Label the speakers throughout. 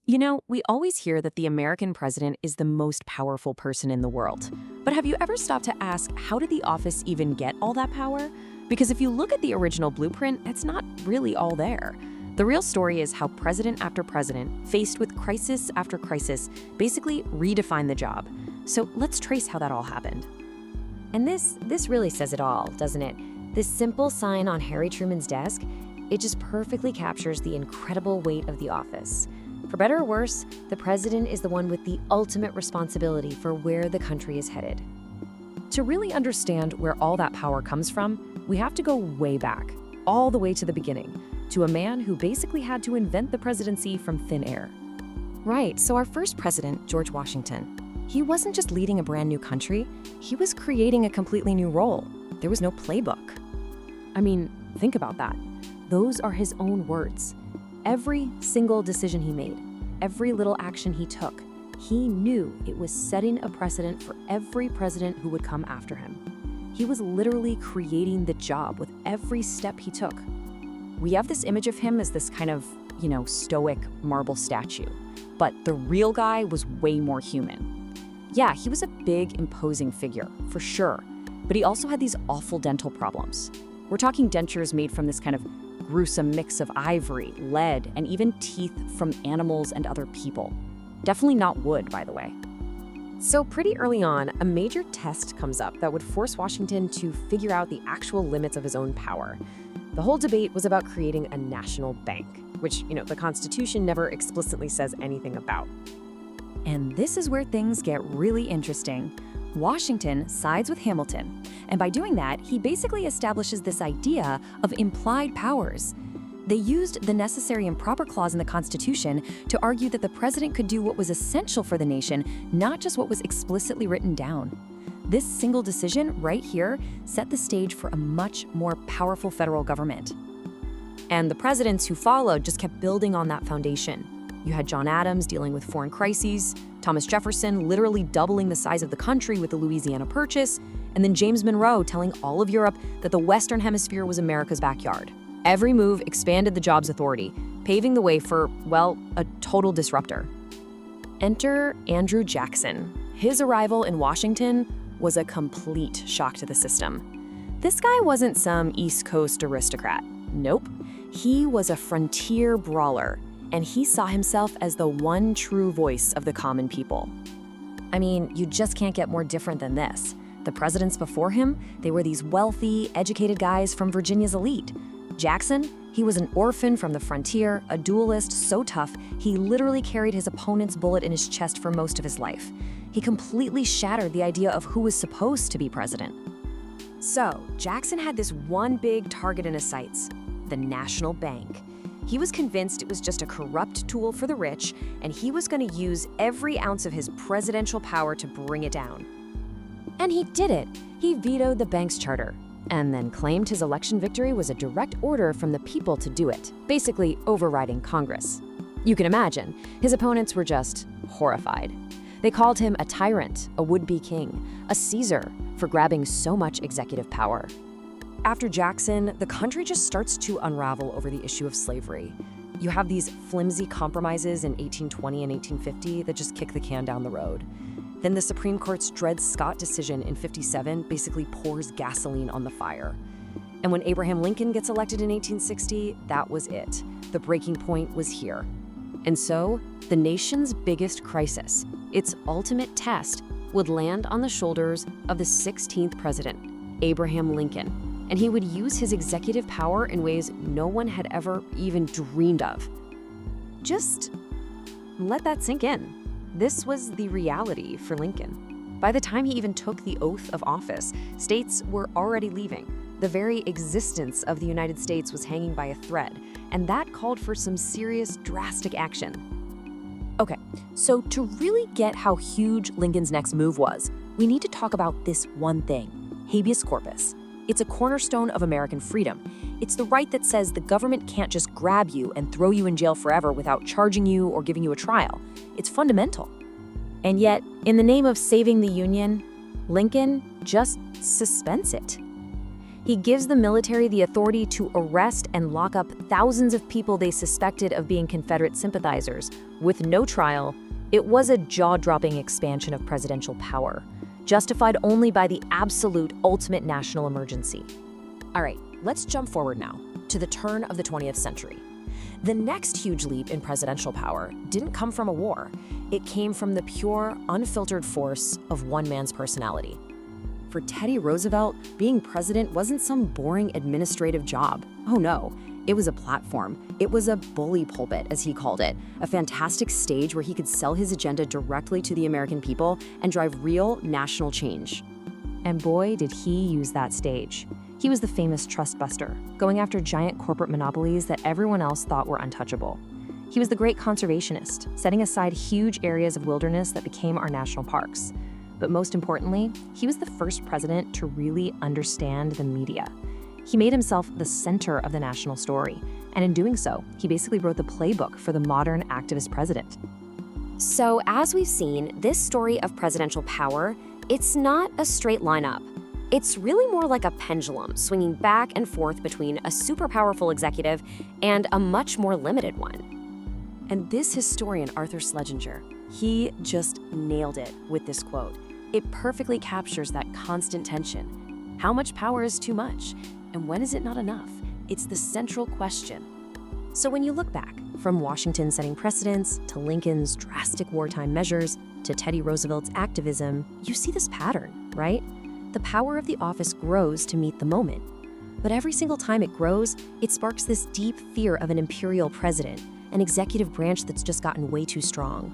Speaker 1: You know, we always hear that the American president is the most powerful person in the world. But have you ever stopped to ask, how did the office even get all that power? Because if you look at the original blueprint, it's not really all there. The real story is how president after president, faced with crisis after crisis, basically redefined the job. So let's trace how that all happened.
Speaker 2: And this really says it all, doesn't it? This simple sign on Harry Truman's desk, it just perfectly captures the incredible weight of the office. For better or worse, the president is the one with the ultimate responsibility for where the country is headed.
Speaker 1: To really understand where all that power comes from, we have to go way back, all the way to the beginning, to a man who basically had to invent the presidency from thin air. Right, so our first president, George Washington, he wasn't just leading a brand new country, he was creating a completely new role. There was no playbook. I mean, think about that. Those are his own words. Every single decision he made, every little action he took, he knew it was setting a precedent for every president who would come after him. He was literally creating the job with every step he took. We have this image of him as this kind of, stoic marble statue. But the real guy was way more human. Yeah, he was a big, imposing figure, for sure. But he also had these awful dental problems. We're talking dentures made from this kind of gruesome mix of ivory, lead, and even teeth from animals and other people. Definitely not wood, by the way. So pretty early on, a major test comes up that would force Washington to figure out the actual limits of his own power. The whole debate was about creating a national bank, which, the Constitution never explicitly says anything about. And this is where things get really interesting. Washington sides with Hamilton, and by doing that, he basically establishes this idea of implied powers. They used the necessary and proper clause in the Constitution to argue that the president could do what was essential for the nation, not just what was explicitly written down. This single decision right here set the stage for a much more powerful federal government. And the presidents who followed just kept building on that foundation. You had John Adams dealing with foreign crises, Thomas Jefferson literally doubling the size of the country with the Louisiana Purchase, and then James Monroe telling all of Europe that the Western Hemisphere was America's backyard. Every move expanded the job's authority, paving the way for, a total disruptor. Enter Andrew Jackson. His arrival in Washington was a complete shock to the system. This guy wasn't some East Coast aristocrat. Nope. He was a frontier brawler, and he saw himself as the one true voice of the common people. I mean, you just can't get more different than this. The presidents before him, they were these wealthy, educated guys from Virginia's elite. Jackson, he was an orphan from the frontier, a duelist so tough, he literally carried his opponent's bullet in his chest for most of his life. He completely shattered the idea of who was supposed to be president. So, Jackson had this one big target in his sights, the national bank. He was convinced it was just a corrupt tool for the rich, and he was going to use every ounce of his presidential power to bring it down. And he did it. He vetoed the bank's charter, and then claimed his election victory was a direct order from the people to do it, basically overriding Congress. You can imagine, his opponents were just horrified. They called him a tyrant, a would-be king, a Caesar, for grabbing so much executive power. After Jackson, the country just starts to unravel over the issue of slavery. You have these flimsy compromises in 1820 and 1850 that just kick the can down the road. Then the Supreme Court's Dred Scott decision in 57 basically pours gasoline on the fire. And when Abraham Lincoln gets elected in 1860, that was it. The breaking point was here. And so, the nation's biggest crisis, its ultimate test, would land on the shoulders of the 16th president, Abraham Lincoln. And he would use his executive power in ways no one had ever even dreamed of. Just let that sink in. This was the reality for Lincoln. By the time he even took the oath of office, states were already leaving. The very existence of the United States was hanging by a thread, and that called for some serious, drastic action. Okay, so to really get how huge Lincoln's next move was, we need to talk about this one thing, habeas corpus. It's a cornerstone of American freedom. It's the right that says the government can't just grab you and throw you in jail forever without charging you or giving you a trial. It's fundamental. And yet, in the name of saving the Union, Lincoln just suspends it.
Speaker 2: He gives the military the authority to arrest and lock up thousands of people they suspected of being Confederate sympathizers, with no trial. It was a jaw-dropping expansion of presidential power, justified only by the absolute ultimate national emergency.
Speaker 1: All right, let's jump forward now to the turn of the 20th century. The next huge leap in presidential power didn't come from a war. It came from the pure, unfiltered force of one man's personality. For Teddy Roosevelt, being president wasn't some boring administrative job. Oh no, it was a platform. It was a bully pulpit, as he called it, a fantastic stage where he could sell his agenda directly to the American people and drive real national change. And boy, did he use that stage. He was the famous trust buster, going after giant corporate monopolies that everyone else thought were untouchable. He was the great conservationist, setting aside huge areas of wilderness that became our national parks. But most importantly, he was the first president to really understand the media. He made himself the center of the national story, and in doing so, he basically wrote the playbook for the modern activist president.
Speaker 2: So, as we've seen, this story of presidential power, it's not a straight line up. It's really more like a pendulum, swinging back and forth between a super powerful executive and a much more limited one.
Speaker 1: And this historian, Arthur Schlesinger, he just nailed it with this quote. It perfectly captures that constant tension. How much power is too much? And when is it not enough? It's the central question. So when you look back, from Washington setting precedents, to Lincoln's drastic wartime measures, to Teddy Roosevelt's activism, you see this pattern, right? The power of the office grows to meet the moment. But every single time it grows, it sparks this deep fear of an imperial president, an executive branch that's just gotten way too strong.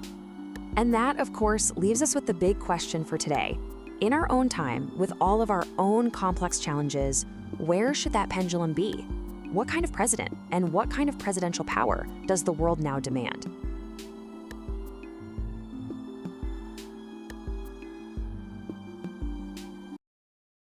Speaker 1: And that, of course, leaves us with the big question for today. In our own time, with all of our own complex challenges, where should that pendulum be? What kind of president and what kind of presidential power does the world now demand?